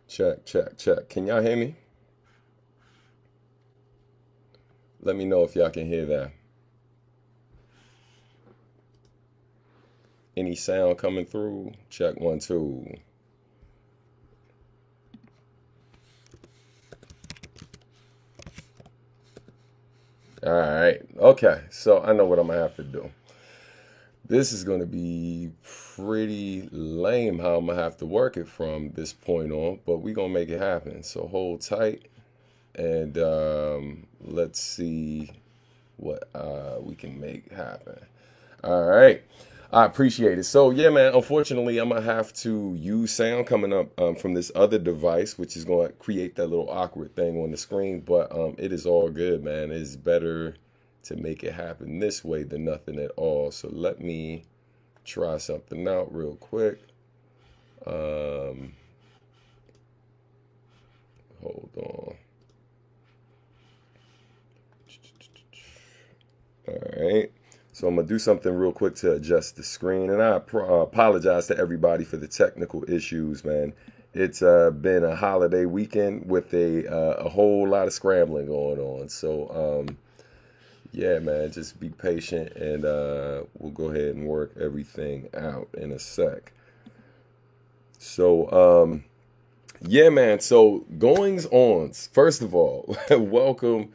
Check, check, check. Can y'all hear me? Let me know if y'all can hear that. Any sound coming through? Check one, two. All right. Okay. So I know what I'm gonna have to do. This is gonna be pretty lame how I'm gonna have to work it from this point on, but we gonna make it happen. So hold tight and let's see what we can make happen. All right. I appreciate it. So yeah, man, unfortunately, I'm gonna have to use sound coming up from this other device, which is gonna create that little awkward thing on the screen. But it is all good, man. It's better to make it happen this way than nothing at all. So let me try something out real quick. Hold on. All right. So I'm going to do something real quick to adjust the screen. And I apologize to everybody for the technical issues, man. It's been a holiday weekend with a whole lot of scrambling going on. So, yeah, man, just be patient and we'll go ahead and work everything out in a sec. So, yeah, man. So goings ons. First of all, welcome.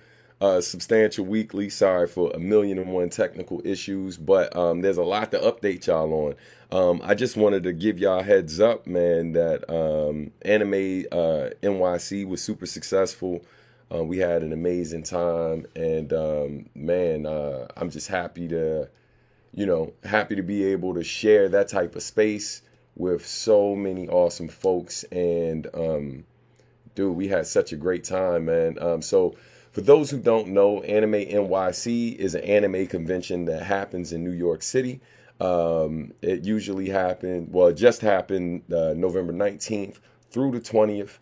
Substantial Weekly. Sorry for 1,000,001 technical issues, but there's a lot to update y'all on. I just wanted to give y'all a heads up, man, that Anime NYC was super successful. We had an amazing time, and man, I'm just happy to, happy to be able to share that type of space with so many awesome folks. And dude, we had such a great time, man. So for those who don't know, Anime NYC is an anime convention that happens in New York City. It usually happened, well, it just happened November 19th through the 20th.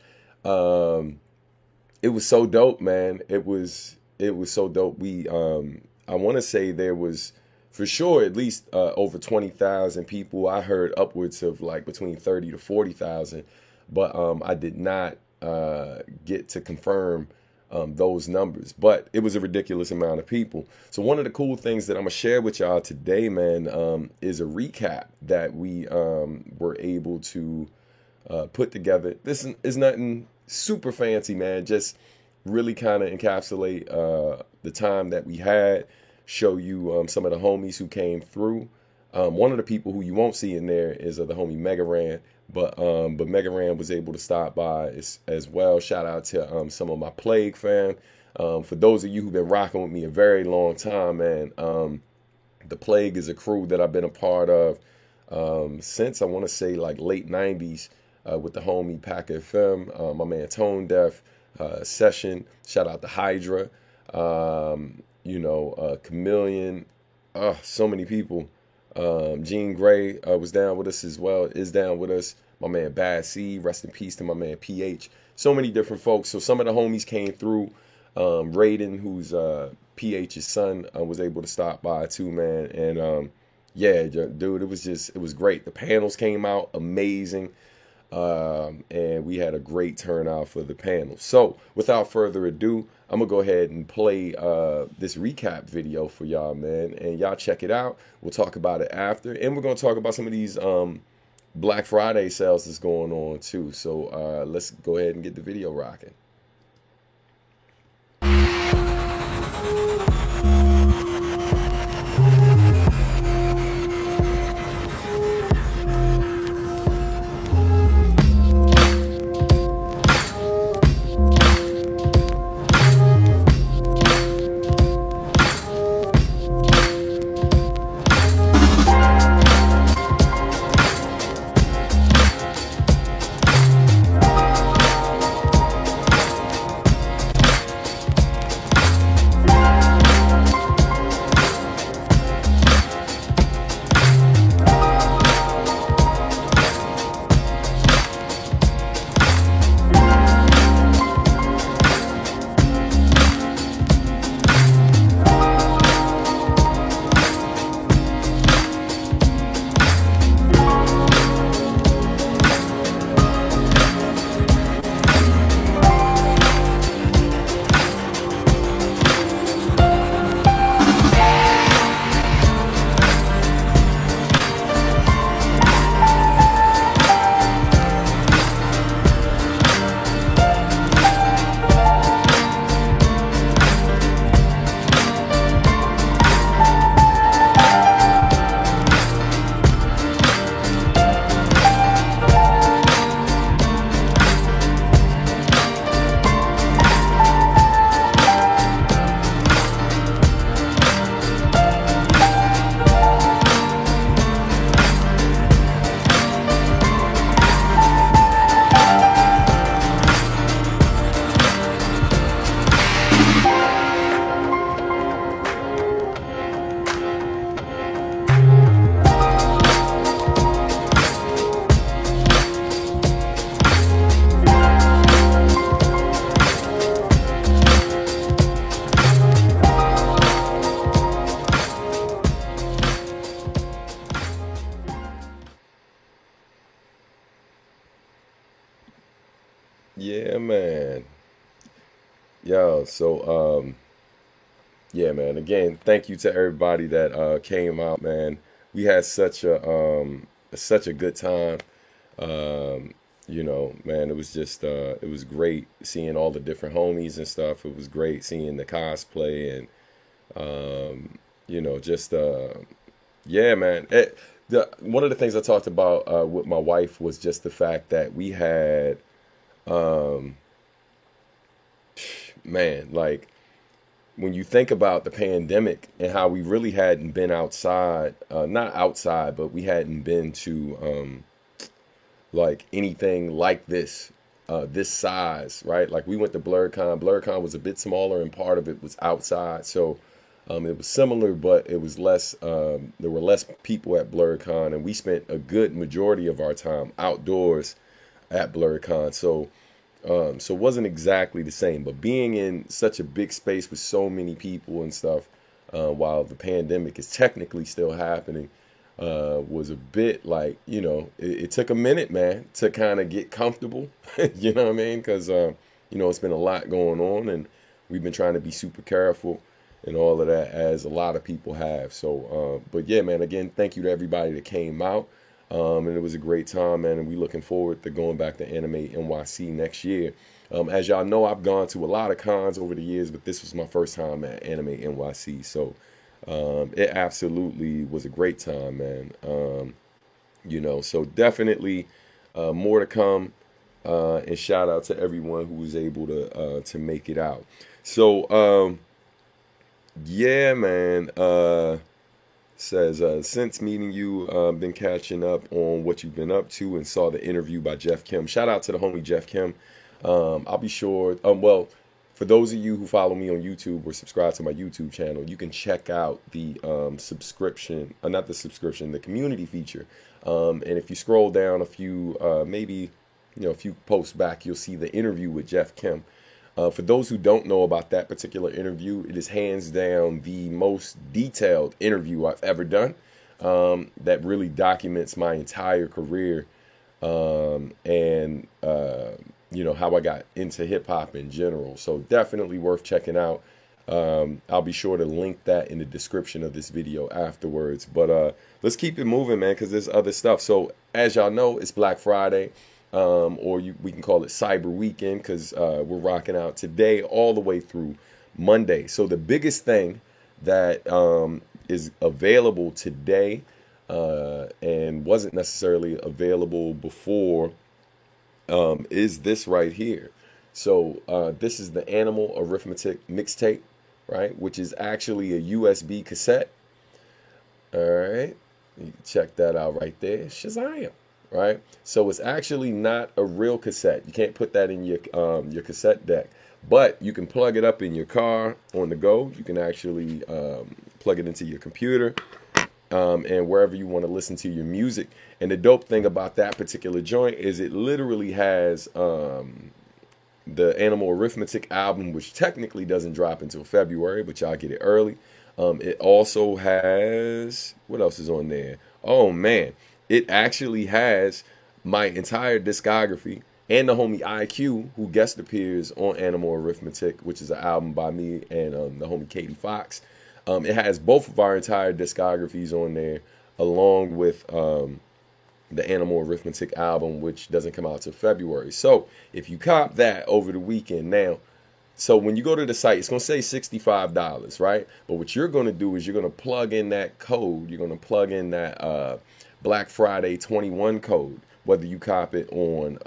It was so dope, man. It was so dope. I want to say there was for sure at least over 20,000 people. I heard upwards of like between 30 to 40,000, but I did not get to confirm those numbers, but it was a ridiculous amount of people. So one of the cool things that I'm gonna share with y'all today, man, is a recap that we were able to put together. This is nothing super fancy, man. Just really kind of encapsulate the time that we had. Show you some of the homies who came through. One of the people who you won't see in there is the homie Megaran. But Megaran was able to stop by as well. Shout out to some of my Plague fam. For those of you who've been rocking with me a very long time, man, the Plague is a crew that I've been a part of since I want to say like late 90s with the homie Pack FM, my man Tone Deaf, Session. Shout out to Hydra, Chameleon. So many people. Gene Gray was down with us as well, is down with us. My man Bad C, rest in peace to my man PH. So many different folks. So some of the homies came through. Raiden, who's PH's son, was able to stop by too, man. And yeah, dude, it was great. The panels came out amazing. And we had a great turnout for the panel. So without further ado, I'm gonna go ahead and play this recap video for y'all, man, and y'all check it out. We'll talk about it after, and we're gonna talk about some of these Black Friday sales that's going on too. So let's go ahead and get the video rocking. Yeah, man. Again, thank you to everybody that came out, man. We had such a good time. Um, Man, it was just it was great seeing all the different homies and stuff. It was great seeing the cosplay and just yeah, man. One of the things I talked about with my wife was just the fact that we had um, man, like when you think about the pandemic and how we really hadn't been outside, not outside, but we hadn't been to like anything like this size, right? Like we went to BlurCon. BlurCon was a bit smaller and part of it was outside. So it was similar, but it was less, there were less people at BlurCon, and we spent a good majority of our time outdoors at BlurCon. So it wasn't exactly the same, but being in such a big space with so many people and stuff, while the pandemic is technically still happening, was a bit like, it took a minute, man, to kind of get comfortable. You know what I mean? Because, it's been a lot going on and we've been trying to be super careful and all of that, as a lot of people have. So, but yeah, man, again, thank you to everybody that came out. And it was a great time, man. And we looking forward to going back to Anime NYC next year. As y'all know, I've gone to a lot of cons over the years, but this was my first time at Anime NYC. So it absolutely was a great time, man. So definitely more to come. And shout out to everyone who was able to make it out. So yeah, man. Says, since meeting you, been catching up on what you've been up to and saw the interview by Jeff Kim. Shout out to the homie Jeff Kim. I'll be sure. Well, for those of you who follow me on YouTube or subscribe to my YouTube channel, you can check out the subscription, not the subscription, the community feature. And if you scroll down a few, maybe, a few posts back, you'll see the interview with Jeff Kim. For those who don't know about that particular interview, it is hands down the most detailed interview I've ever done, that really documents my entire career, and how I got into hip hop in general. So definitely worth checking out. I'll be sure to link that in the description of this video afterwards. But let's keep it moving, man, because there's other stuff. So as y'all know, it's Black Friday. We can call it Cyber Weekend, because we're rocking out today all the way through Monday. So the biggest thing that is available today and wasn't necessarily available before is this right here. So this is the Animal Arithmetic mixtape, right? Which is actually a USB cassette. All right. You can check that out right there. Shazam. Right, so it's actually not a real cassette. You can't put that in your cassette deck, but you can plug it up in your car on the go. You can actually plug it into your computer and wherever you want to listen to your music. And the dope thing about that particular joint is it literally has the Animal Arithmetic album, which technically doesn't drop until February, but y'all get it early. It also has, what else is on there? Oh man. It actually has my entire discography and the homie IQ, who guest appears on Animal Arithmetic, which is an album by me and the homie Katie Fox. It has both of our entire discographies on there, along with the Animal Arithmetic album, which doesn't come out till February. So if you cop that over the weekend now, so when you go to the site, it's going to say $65, right? But what you're going to do is you're going to plug in that code. You're going to plug in that Black Friday 21 code, whether you cop it on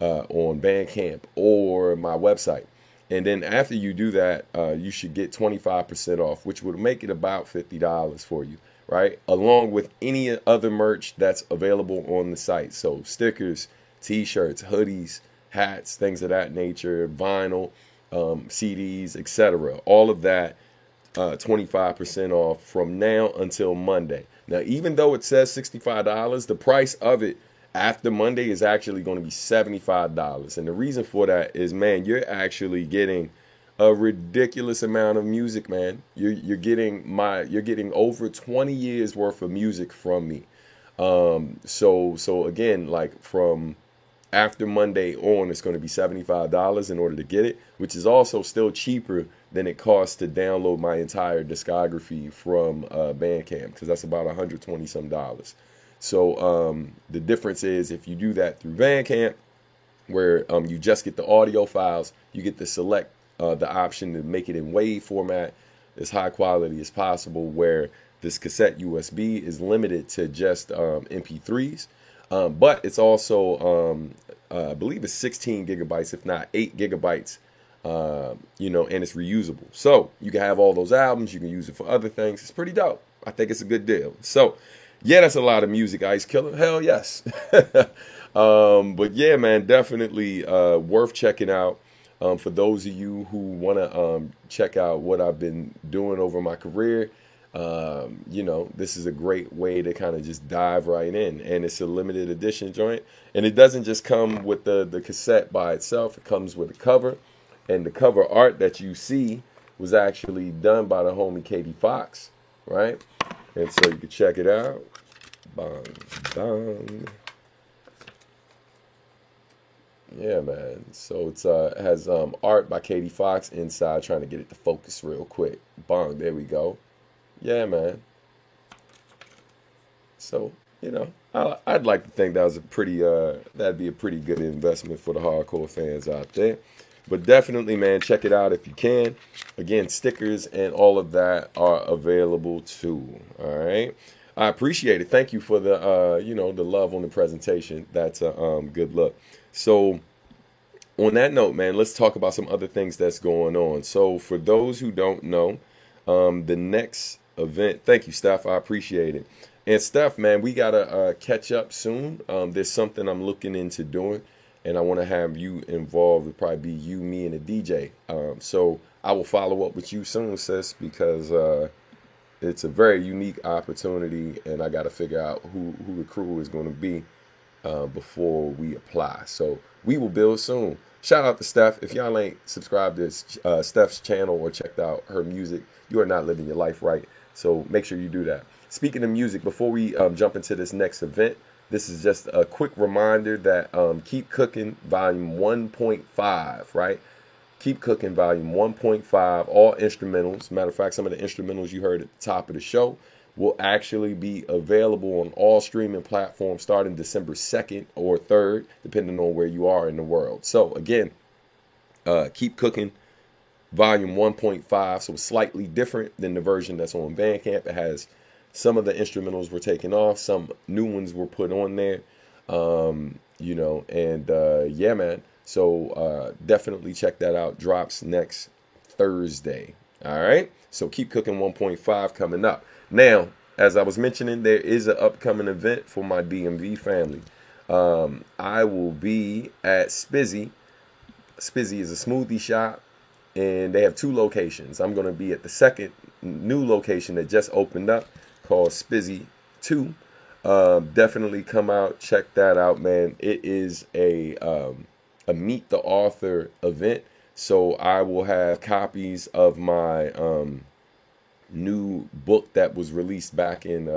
Bandcamp or my website. And then after you do that, you should get 25% off, which would make it about $50 for you, right? Along with any other merch that's available on the site. So stickers, t-shirts, hoodies, hats, things of that nature, vinyl, CDs, etc. All of that, 25% off from now until Monday. Now, even though it says $65, the price of it after Monday is actually going to be $75. And the reason for that is, man, you're actually getting a ridiculous amount of music, man. You're getting over 20 years worth of music from me. So again, like from After Monday on, it's going to be $75 in order to get it, which is also still cheaper than it costs to download my entire discography from Bandcamp, because that's about 120 some dollars. So the difference is, if you do that through Bandcamp, where you just get the audio files, you get to select the option to make it in WAV format, as high quality as possible, where this cassette USB is limited to just MP3s. But it's also, I believe it's 16 gigabytes, if not 8 gigabytes, you know, and it's reusable. So you can have all those albums. You can use it for other things. It's pretty dope. I think it's a good deal. So, yeah, that's a lot of music, Ice Killer. Hell yes. But yeah, man, definitely worth checking out. For those of you who want to check out what I've been doing over my career, you know, this is a great way to kind of just dive right in. And it's a limited edition joint. And it doesn't just come with the cassette by itself. It comes with a cover. And the cover art that you see was actually done by the homie Katie Fox, right? And so you can check it out. Bang, bang. Yeah, man. So it's it has art by Katie Fox inside. Trying to get it to focus real quick. Bang, there we go. Yeah, man. So, you know, I'd like to think that was a pretty that'd be a pretty good investment for the hardcore fans out there. But definitely, man, check it out if you can. Again, stickers and all of that are available too. All right. I appreciate it. Thank you for the you know, the love on the presentation. That's a good look. So on that note, man, let's talk about some other things that's going on. So for those who don't know, the next event, thank you, Steph. I appreciate it. And Steph, man, we gotta catch up soon. There's something I'm looking into doing, and I want to have you involved. It'll probably be you, me, and a DJ. So I will follow up with you soon, sis, because it's a very unique opportunity, and I got to figure out who the crew is going to be before we apply. So we will build soon. Shout out to Steph. If y'all ain't subscribed to Steph's channel or checked out her music, you are not living your life right. So make sure you do that. Speaking of music, before we jump into this next event, this is just a quick reminder that Keep Cooking Volume 1.5, right? Keep Cooking Volume 1.5, all instrumentals. Matter of fact, some of the instrumentals you heard at the top of the show will actually be available on all streaming platforms starting December 2nd or 3rd, depending on where you are in the world. So again, Keep Cooking Volume 1.5, so it's slightly different than the version that's on Bandcamp. It has some of the instrumentals were taken off, some new ones were put on there, you know, and yeah, man. So definitely check that out. Drops next Thursday. All right. So Keep Cooking 1.5 coming up. Now, as I was mentioning, there is an upcoming event for my DMV family. I will be at Spizzy. Spizzy is a smoothie shop, and they have 2 locations. I'm going to be at the second new location that just opened up called Spizzy 2. Definitely come out, check that out, man. It is a Meet the Author event. So I will have copies of my new book that was released back in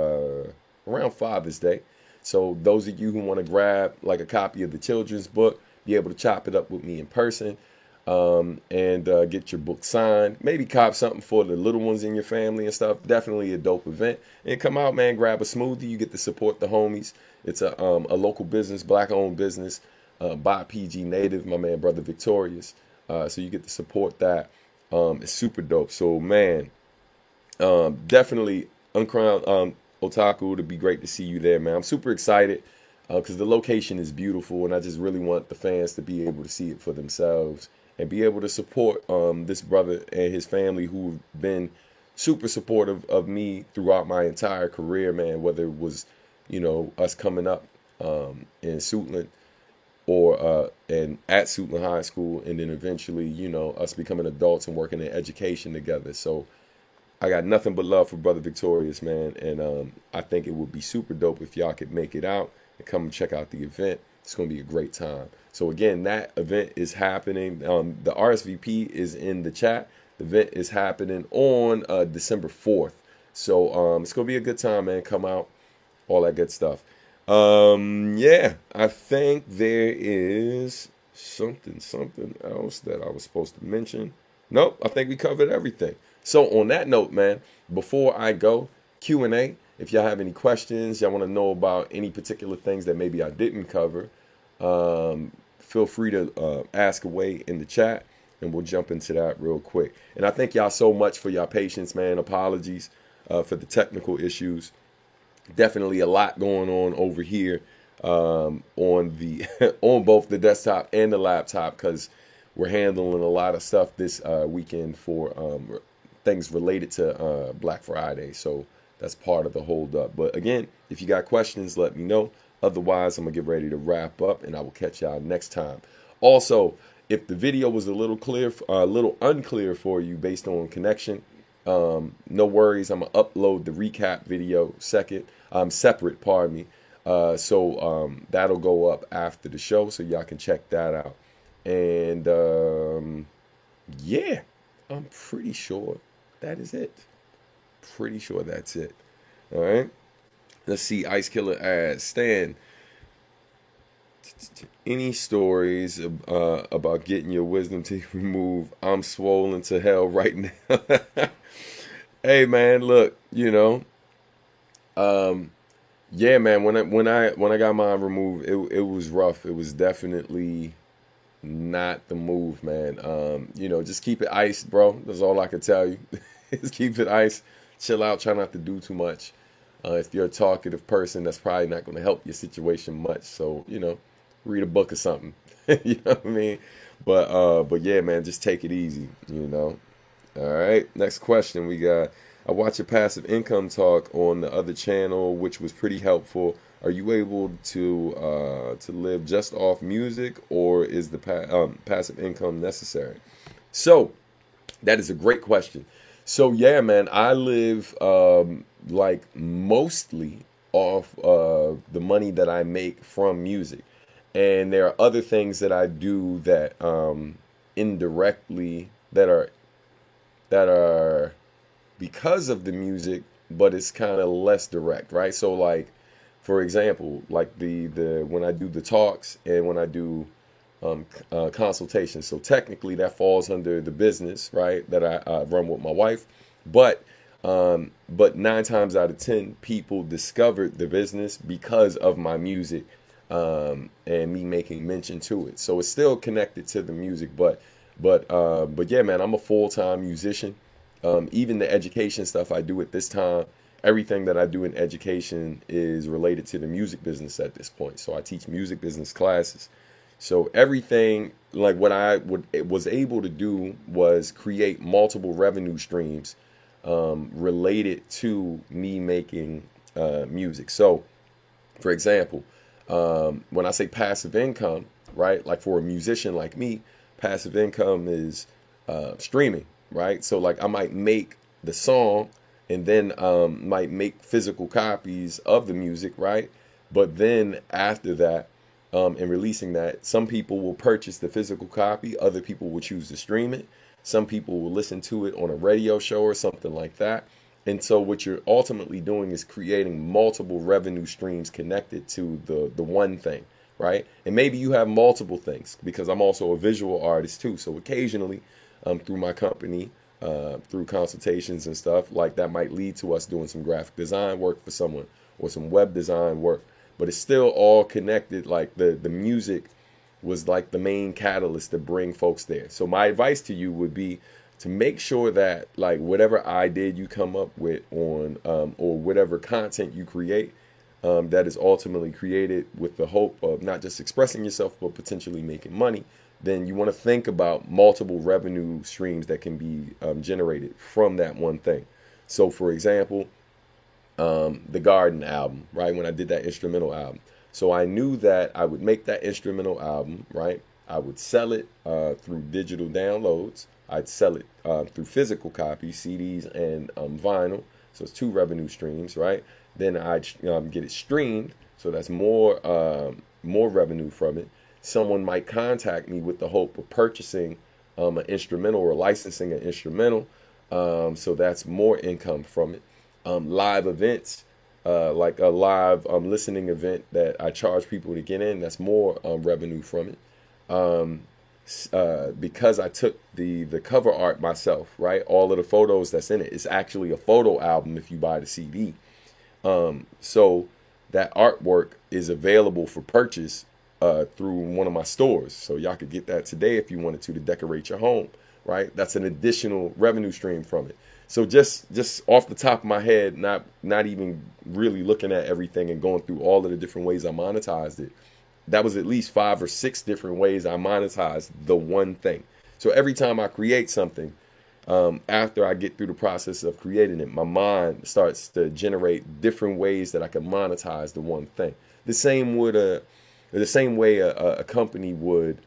around Father's Day. So those of you who want to grab like a copy of the children's book, be able to chop it up with me in person, and get your book signed. Maybe cop something for the little ones in your family and stuff. Definitely a dope event. And come out, man, grab a smoothie. You get to support the homies. It's a local business, black-owned business, by PG Native, my man, Brother Victorious. So you get to support that. It's super dope. So, man, definitely Uncrowned Otaku, it'd be great to see you there, man. I'm super excited because the location is beautiful, and I just really want the fans to be able to see it for themselves and be able to support this brother and his family who've been super supportive of me throughout my entire career, man, whether it was, you know, us coming up in Suitland or and at Suitland High School, and then eventually, you know, us becoming adults and working in education together. So I got nothing but love for Brother Victorious, man, and I think it would be super dope if y'all could make it out and come and check out the event. It's going to be a great time. So again, that event is happening. The RSVP is in the chat. The event is happening on December 4th. So it's going to be a good time, man. Come out, all that good stuff. Yeah, I think there is something else that I was supposed to mention. Nope, I think we covered everything. So on that note, man, before I go, Q&A. If y'all have any questions, y'all want to know about any particular things that maybe I didn't cover, feel free to ask away in the chat, and we'll jump into that real quick. And I thank y'all so much for your patience, man. Apologies for the technical issues. Definitely a lot going on over here on the on both the desktop and the laptop, because we're handling a lot of stuff this weekend for things related to Black Friday. So that's part of the hold up. But again, if you got questions, let me know. Otherwise, I'm gonna get ready to wrap up, and I will catch y'all next time. Also, if the video was a little unclear for you based on connection, no worries. I'm gonna upload the recap video separate, pardon me. So that'll go up after the show, so y'all can check that out. And yeah, I'm pretty sure that is it. Pretty sure that's it. All right. Let's see. Ice Killer adds, Stan, any stories about getting your wisdom teeth removed? I'm swollen to hell right now. Hey man, look, yeah, man. When I got mine removed, it was rough. It was definitely not the move, man. Just keep it iced, bro. That's all I can tell you. Just keep it iced. Chill out. Try not to do too much. If you're a talkative person, that's probably not going to help your situation much. So, read a book or something. You know what I mean? But yeah, man, just take it easy. All right. Next question we got. I watched a passive income talk on the other channel, which was pretty helpful. Are you able to live just off music, or is the passive income necessary? So that is a great question. So yeah, man, I live like mostly off the money that I make from music, and there are other things that I do that indirectly that are because of the music, but it's kind of less direct, right? So like, for example, like the when I do the talks and when I do consultations. So technically that falls under the business, right, that I run with my wife. But 9 times out of 10, people discovered the business because of my music and me making mention to it. So it's still connected to the music, but yeah, man, I'm a full-time musician. Even the education stuff I do at this time, everything that I do in education is related to the music business at this point. So I teach music business classes. So everything, like what I was able to do was create multiple revenue streams related to me making music. So, for example, when I say passive income, right, like for a musician like me, passive income is streaming, right? So like I might make the song and then might make physical copies of the music, right? But then after that, and releasing that, some people will purchase the physical copy, other people will choose to stream it, some people will listen to it on a radio show or something like that. And so what you're ultimately doing is creating multiple revenue streams connected to the one thing, right? And maybe you have multiple things, because I'm also a visual artist too. So occasionally through my company, through consultations and stuff like that, might lead to us doing some graphic design work for someone or some web design work. But it's still all connected. Like the music was like the main catalyst to bring folks there. So my advice to you would be to make sure that like whatever idea you come up with on or whatever content you create that is ultimately created with the hope of not just expressing yourself but potentially making money, then you want to think about multiple revenue streams that can be generated from that one thing. So for example, the Garden album, right? When I did that instrumental album. So I knew that I would make that instrumental album, right? I would sell it through digital downloads. I'd sell it through physical copies, CDs and vinyl. So it's 2 revenue streams, right? Then I'd get it streamed. So that's more revenue from it. Someone might contact me with the hope of purchasing an instrumental or licensing an instrumental. So that's more income from it. Live events, like a live listening event that I charge people to get in. That's more revenue from it. Because I took the cover art myself, right? All of the photos that's in it. It's actually a photo album if you buy the CD. So that artwork is available for purchase through one of my stores. So y'all could get that today if you wanted to decorate your home, right? That's an additional revenue stream from it. So just off the top of my head, not even really looking at everything and going through all of the different ways I monetized it, that was at least 5 or 6 different ways I monetized the one thing. So every time I create something, after I get through the process of creating it, my mind starts to generate different ways that I can monetize the one thing. The same way a company would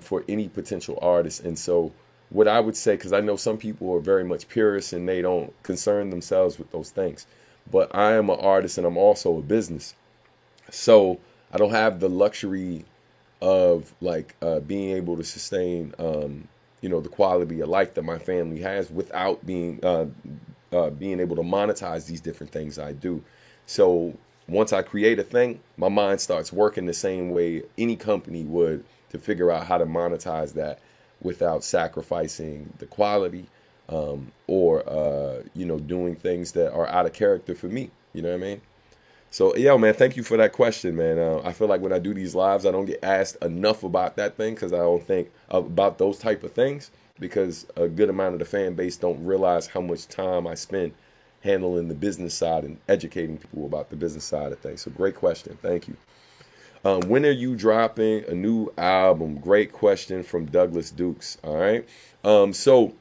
for any potential artist. And so what I would say, because I know some people are very much purists and they don't concern themselves with those things, but I am an artist and I'm also a business. So I don't have the luxury of like being able to sustain the quality of life that my family has without being able to monetize these different things I do. So once I create a thing, my mind starts working the same way any company would to figure out how to monetize that without sacrificing the quality or doing things that are out of character for me. You know what I mean? So, yo, man, thank you for that question, man. I feel like when I do these lives, I don't get asked enough about that thing because I don't think about those type of things because a good amount of the fan base don't realize how much time I spend handling the business side and educating people about the business side of things. So great question. Thank you. When are you dropping a new album? Great question from Douglas Dukes. All right. So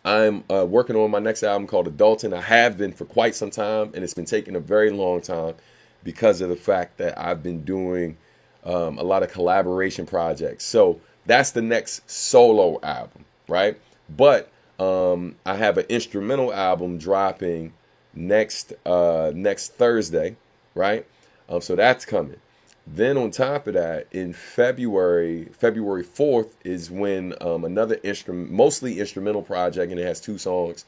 I'm working on my next album called Adulting. I have been for quite some time, and it's been taking a very long time because of the fact that I've been doing a lot of collaboration projects. So that's the next solo album, right? But I have an instrumental album dropping next Thursday, right? So that's coming. Then on top of that, in February 4th is when another mostly instrumental project, and it has 2 songs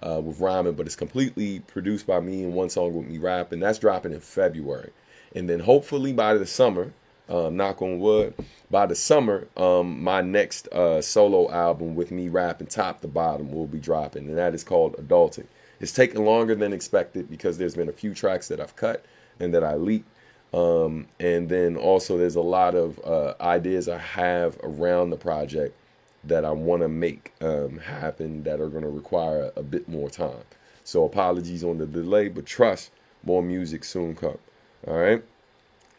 with rhyming, but it's completely produced by me and 1 song with me rapping. That's dropping in February. And then hopefully by the summer, knock on wood, by the summer, my next solo album with me rapping top to bottom will be dropping, and that is called Adulting. It's taken longer than expected because there's been a few tracks that I've cut and that I leaked. And then also there's a lot of ideas I have around the project that I want to make happen that are going to require a bit more time. So apologies on the delay, but trust, more music soon come. All right.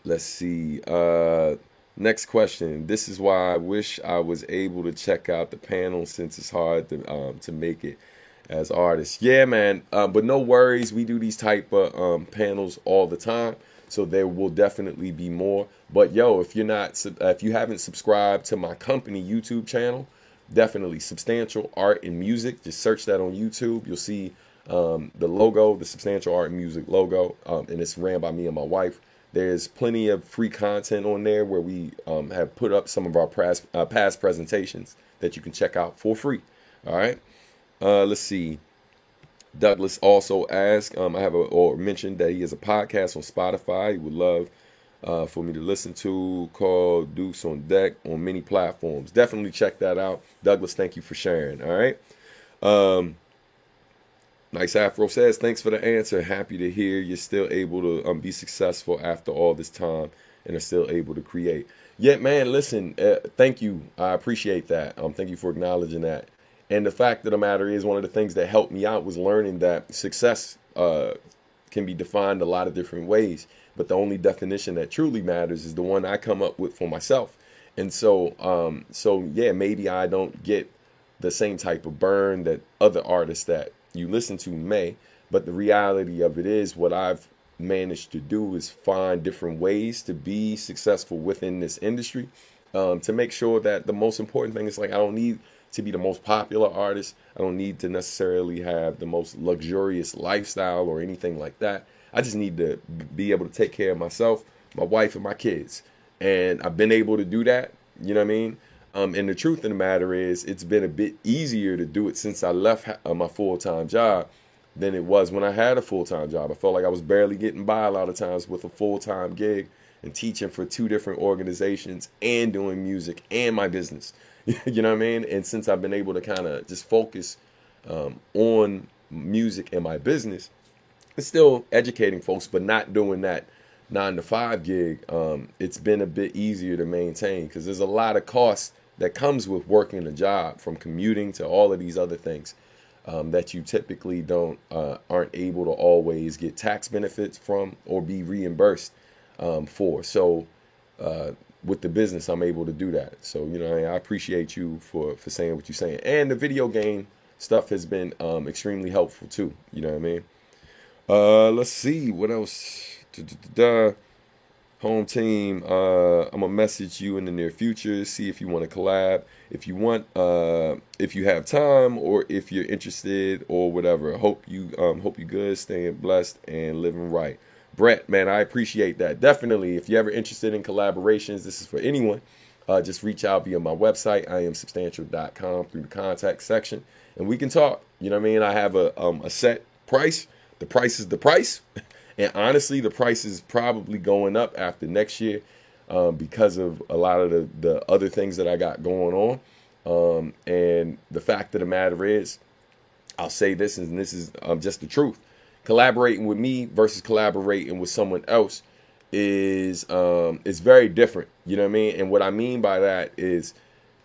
Let's see. Next question. This is why I wish I was able to check out the panel since it's hard to make it as artists. Yeah, man. But no worries. We do these type of panels all the time. So there will definitely be more. But yo, if you haven't subscribed to my company YouTube channel, definitely Substantial Art and Music. Just search that on YouTube. You'll see the logo, the Substantial Art and Music logo, and it's ran by me and my wife. There's plenty of free content on there where we have put up some of our past presentations that you can check out for free. All right. Let's see. Douglas also asked, mentioned that he has a podcast on Spotify he would love for me to listen to called Dukes on Deck on many platforms. Definitely check that out. Douglas, thank you for sharing. All right. Nice Afro says, thanks for the answer. Happy to hear you're still able to be successful after all this time and are still able to create. Yeah, man, listen, thank you. I appreciate that. Thank you for acknowledging that. And the fact of the matter is, one of the things that helped me out was learning that success can be defined a lot of different ways. But the only definition that truly matters is the one I come up with for myself. And so yeah, maybe I don't get the same type of burn that other artists that you listen to may. But the reality of it is, what I've managed to do is find different ways to be successful within this industry, to make sure that the most important thing is, like, I don't need to be the most popular artist. I don't need to necessarily have the most luxurious lifestyle or anything like that. I just need to be able to take care of myself, my wife, and my kids. And I've been able to do that. You know what I mean? And the truth of the matter is, it's been a bit easier to do it since I left my full-time job, than it was when I had a full-time job. I felt like I was barely getting by a lot of times with a full-time gig and teaching for 2 different organizations and doing music and my business. You know what I mean? And since I've been able to kind of just focus on music and my business, it's still educating folks, but not doing that 9 to 5 gig. It's been a bit easier to maintain because there's a lot of cost that comes with working a job, from commuting to all of these other things that you typically aren't able to always get tax benefits from or be reimbursed for. So with the business, I'm able to do that. So, you know, I appreciate you for saying what you're saying. And the video game stuff has been extremely helpful too. You know what I mean? Let's see what else. Home team, I'm gonna message you in the near future, see if you want to collab, if you want, if you have time, or if you're interested or whatever. Hope you good, staying blessed and living right. Brett, man, I appreciate that. Definitely, if you're ever interested in collaborations, this is for anyone. Just reach out via my website, iamsubstantial.com, through the contact section, and we can talk. You know what I mean? I have a set price. The price is the price. And honestly, the price is probably going up after next year because of a lot of the other things that I got going on. And the fact of the matter is, I'll say this, and this is just the truth. Collaborating with me versus collaborating with someone else is very different. You know what I mean? And what I mean by that is,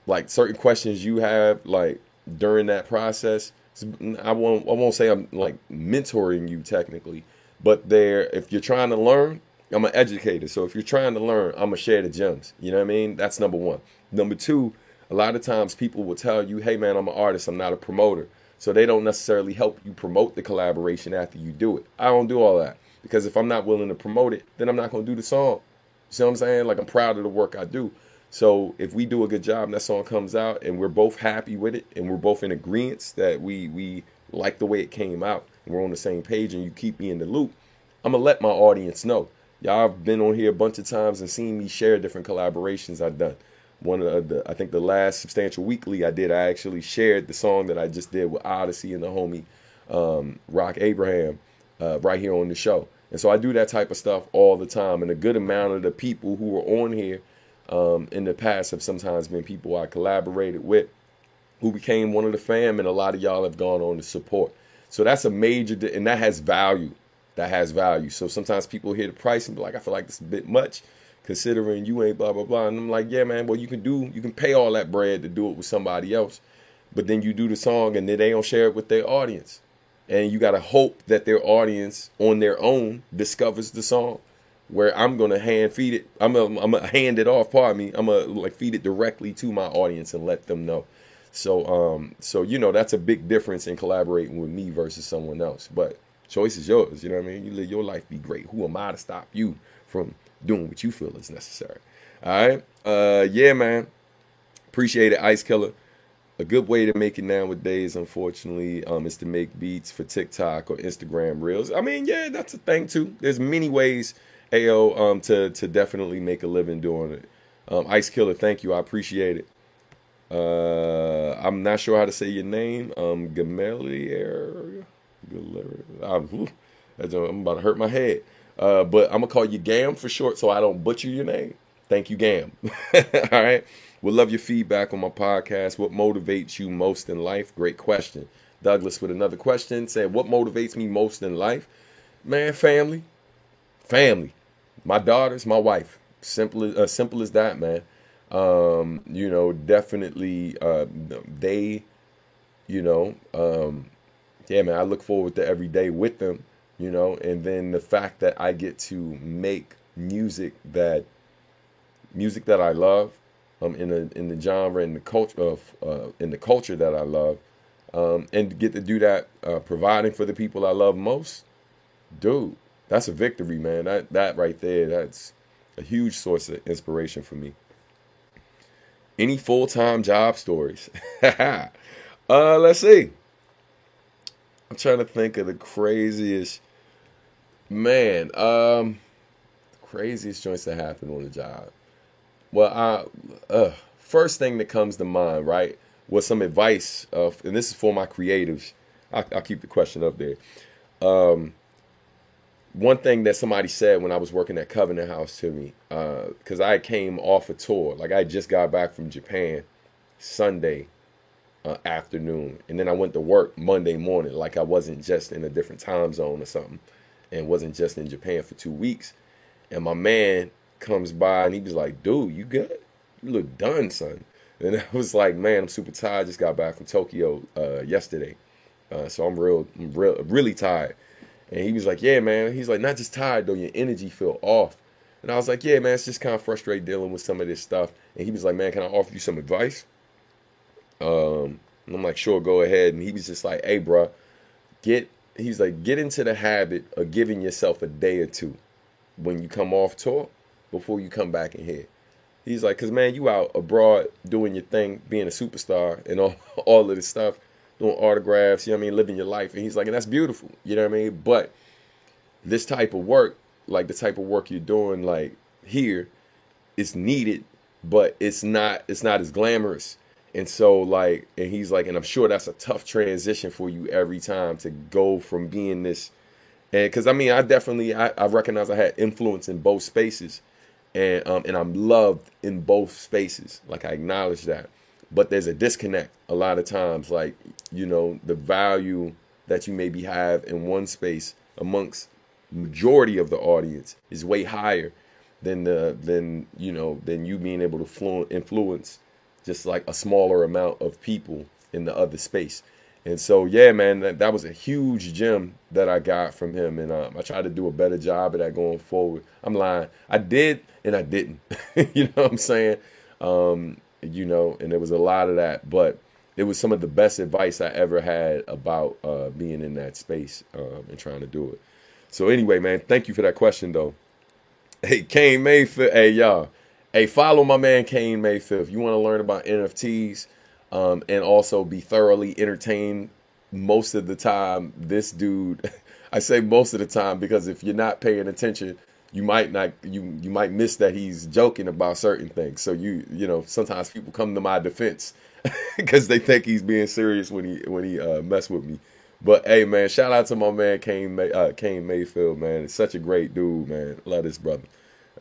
like, certain questions you have, like, during that process, I won't say I'm like mentoring you technically, but if you're trying to learn, I'm an educator. So if you're trying to learn, I'm going to share the gems. You know what I mean? That's number one. Number two, a lot of times people will tell you, hey, man, I'm an artist. I'm not a promoter. So they don't necessarily help you promote the collaboration after you do it. I don't do all that, because if I'm not willing to promote it, then I'm not going to do the song. You see what I'm saying? Like, I'm proud of the work I do. So if we do a good job and that song comes out and we're both happy with it and we're both in agreement that we like the way it came out and we're on the same page and you keep me in the loop, I'm going to let my audience know. Y'all have been on here a bunch of times and seen me share different collaborations I've done. I think the last Substantial Weekly I actually shared the song that I just did with Odyssey and the homie Rock Abraham right here on the show. And so I do that type of stuff all the time. And a good amount of the people who are on here in the past have sometimes been people I collaborated with who became one of the fam, and a lot of y'all have gone on to support. So that's a major, and that has value. That has value. So sometimes people hear the price and be like, I feel like this is a bit much considering you ain't blah, blah, blah. And I'm like, yeah, man, well, you can pay all that bread to do it with somebody else. But then you do the song and then they don't share it with their audience. And you got to hope that their audience on their own discovers the song, where I'm going to hand feed it. I'm going to hand it off, pardon me. I'm going to like feed it directly to my audience and let them know. So, you know, that's a big difference in collaborating with me versus someone else. But choice is yours. You know what I mean? You live your life, be great. Who am I to stop you from doing what you feel is necessary? All right. Yeah, man. Appreciate it, Ice Killer. A good way to make it nowadays, unfortunately, is to make beats for TikTok or Instagram Reels. I mean, yeah, that's a thing too. There's many ways, AO, to definitely make a living doing it. Ice Killer, thank you. I appreciate it. I'm not sure how to say your name. Gamelier. I'm about to hurt my head. But I'm gonna call you Gam for short, so I don't butcher your name. Thank you, Gam. All right. Would love your feedback on my podcast. What motivates you most in life? Great question. Douglas with another question said, what motivates me most in life? Man, family. My daughters, my wife. Simple as that, man. You know, definitely they, you know, yeah, man, I look forward to every day with them, you know, and then the fact that I get to make music that I love, in the genre, in the culture that I love, and to get to do that, providing for the people I love most, dude, that's a victory, man. That right there, that's a huge source of inspiration for me. Any full-time job stories? Let's see. I'm trying to think of the craziest, man, craziest joints that happened on the job. Well, first thing that comes to mind, right, was some advice and this is for my creatives. I'll keep the question up there. Um, One thing that somebody said when I was working at Covenant House to me, because I came off a tour, like I just got back from Japan Sunday afternoon, and then I went to work Monday morning, like I wasn't just in a different time zone or something, and wasn't just in Japan for 2 weeks. And my man comes by and he was like, "Dude, you good? You look done, son." And I was like, "Man, I'm super tired. Just got back from Tokyo yesterday, so really tired." And he was like, "Yeah, man." He's like, "Not just tired though, your energy feel off." And I was like, "Yeah, man, it's just kind of frustrated dealing with some of this stuff." And he was like, "Man, can I offer you some advice?" And I'm like, "Sure, go ahead." And he was just like, "Hey, bro, he's like, get into the habit of giving yourself a day or two when you come off tour before you come back in here." He's like, "Cause man, you out abroad doing your thing, being a superstar and all of this stuff, doing autographs, you know what I mean, living your life." And he's like, "And that's beautiful, you know what I mean? But this type of work, like the type of work you're doing, like here, it's needed, but it's not as glamorous." And so like, and he's like, "And I'm sure that's a tough transition for you every time to go from being this." And because I mean, I recognize I had influence in both spaces, and I'm loved in both spaces. Like I acknowledge that, but there's a disconnect a lot of times. Like, the value that you maybe have in one space amongst majority of the audience is way higher than you being able to influence just like a smaller amount of people in the other space. And so, yeah, man, that was a huge gem that I got from him. And I try to do a better job of that going forward. I'm lying. I did and I didn't. You know what I'm saying? And there was a lot of that. But it was some of the best advice I ever had about being in that space and trying to do it. So anyway, man, thank you for that question, though. Hey, Kane Mayfield. Hey, y'all. Hey, follow my man Kane Mayfield. If you want to learn about NFTs, and also be thoroughly entertained most of the time. This dude, I say most of the time because if you're not paying attention, you might not you might miss that he's joking about certain things. So sometimes people come to my defense because they think he's being serious when he mess with me. But hey, man, shout out to my man Kane Mayfield, man. It's such a great dude, man. Love this brother.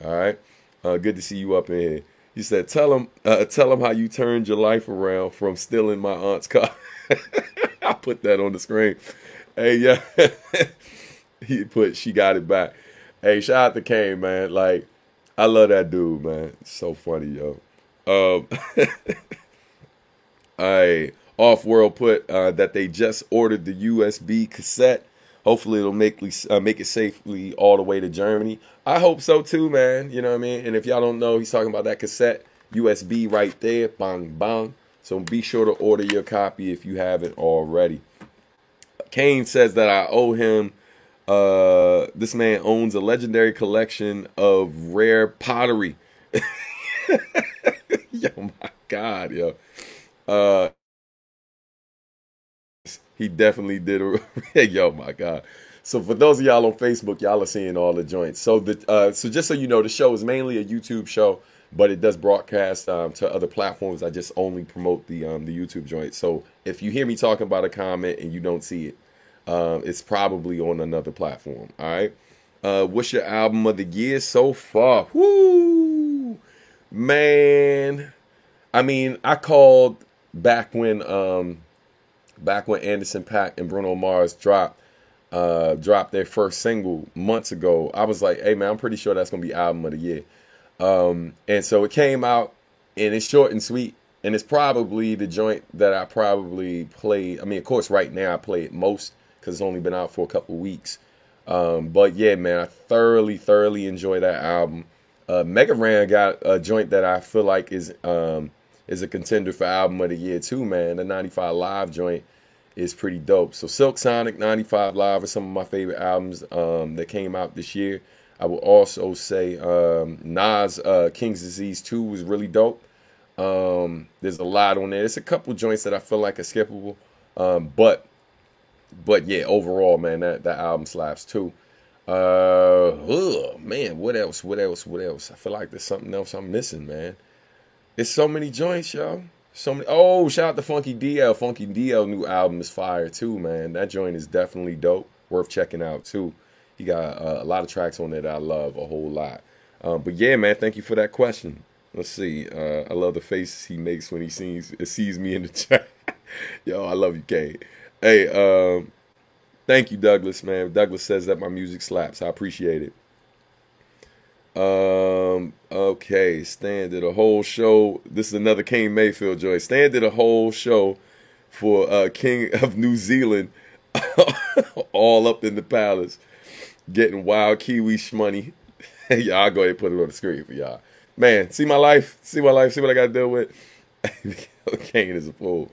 All right, good to see you up in here. He said, tell him how you turned your life around from stealing my aunt's car." I put that on the screen. Hey, yeah. She got it back. Hey, shout out to Kane, man. Like, I love that dude, man. It's so funny, yo. Off World put that they just ordered the USB cassette. Hopefully it'll make it safely all the way to Germany. I hope so too, man. You know what I mean? And if y'all don't know, he's talking about that cassette USB right there. Bang, bang. So be sure to order your copy if you haven't already. Kane says that I owe him. This man owns a legendary collection of rare pottery. Yo, my God, yo. He definitely did. Yo, my God. So for those of y'all on Facebook, y'all are seeing all the joints. So so just so you know, the show is mainly a YouTube show, but it does broadcast to other platforms. I just only promote the YouTube joint. So if you hear me talking about a comment and you don't see it, it's probably on another platform. All right. What's your album of the year so far? Woo, man. I mean, I called back when Anderson .Paak and Bruno Mars dropped their first single months ago. I was like, "Hey man, I'm pretty sure that's gonna be album of the year." And so it came out, and it's short and sweet, and it's probably the joint that I probably play. I mean, of course, right now I play it most because it's only been out for a couple weeks. But yeah, man, I thoroughly enjoy that album. Mega Ran got a joint that I feel like is a contender for album of the year too, man. The 95 Live joint is pretty dope. So Silk Sonic, 95 Live are some of my favorite albums that came out this year. I would also say Nas King's Disease 2 was really dope. There's a lot on there. There's a couple joints that I feel like are skippable. But yeah, overall, man, that album slaps too. Man, what else? I feel like there's something else I'm missing, man. There's so many joints, yo. So many. Oh, shout out to Funky DL. Funky DL new album is fire too, man. That joint is definitely dope. Worth checking out too. He got a lot of tracks on there that I love a whole lot. But yeah, man, thank you for that question. Let's see. I love the faces he makes when he sees me in the chat. Yo, I love you, Kane. Hey, thank you, Douglas, man. Douglas says that my music slaps. I appreciate it. Okay, Stan did a whole show. This is another King Mayfield joint. Stan did a whole show for King of New Zealand, all up in the palace, getting wild Kiwi shmoney. Y'all, I'll go ahead and put it on the screen for y'all. Man, see my life? See my life? See what I got to deal with? Kane is a fool.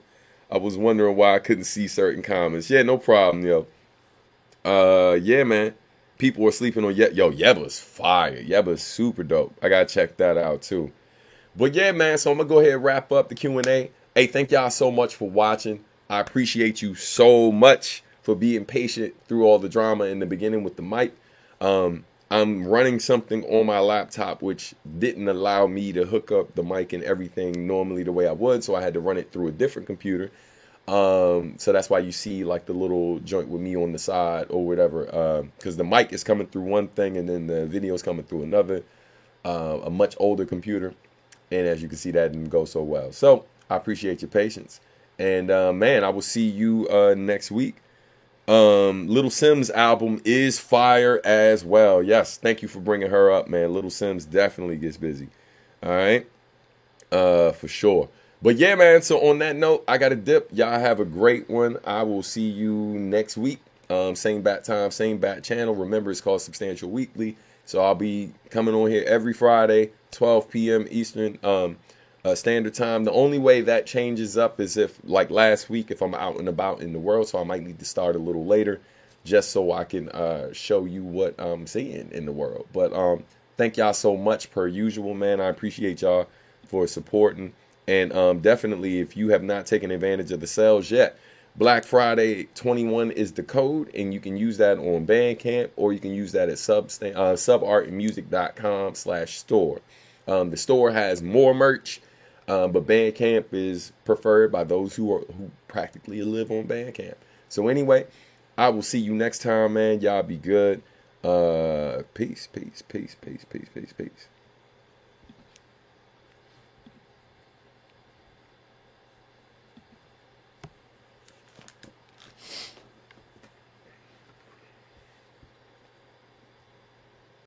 I was wondering why I couldn't see certain comments. Yeah, no problem, yo. Yeah, man. People were sleeping on Yeba's fire. Yeba's super dope. I gotta check that out too. But yeah, man. So I'm gonna go ahead and wrap up the Q&A. Hey, thank y'all so much for watching. I appreciate you so much for being patient through all the drama in the beginning with the mic. I'm running something on my laptop which didn't allow me to hook up the mic and everything normally the way I would, so I had to run it through a different computer. So that's why you see like the little joint with me on the side or whatever, because the mic is coming through one thing and then the video is coming through another, a much older computer, and as you can see, that didn't go so well. So I appreciate your patience, and man, I will see you next week. Little Simz album is fire as well. Yes, thank you for bringing her up, man. Little Simz definitely gets busy. All right, for sure. But yeah, man, so on that note, I got to dip. Y'all have a great one. I will see you next week. Same bat time, same bat channel. Remember, it's called Substantial Weekly. So I'll be coming on here every Friday, 12 p.m. Eastern Standard Time. The only way that changes up is if, like last week, if I'm out and about in the world. So I might need to start a little later just so I can show you what I'm seeing in the world. But thank y'all so much per usual, man. I appreciate y'all for supporting. And definitely, if you have not taken advantage of the sales yet, Black Friday 21 is the code, and you can use that on Bandcamp, or you can use that at subartandmusic.com/store. The store has more merch, but Bandcamp is preferred by those who practically live on Bandcamp. So anyway, I will see you next time, man. Y'all be good. Peace, peace, peace, peace, peace, peace, peace.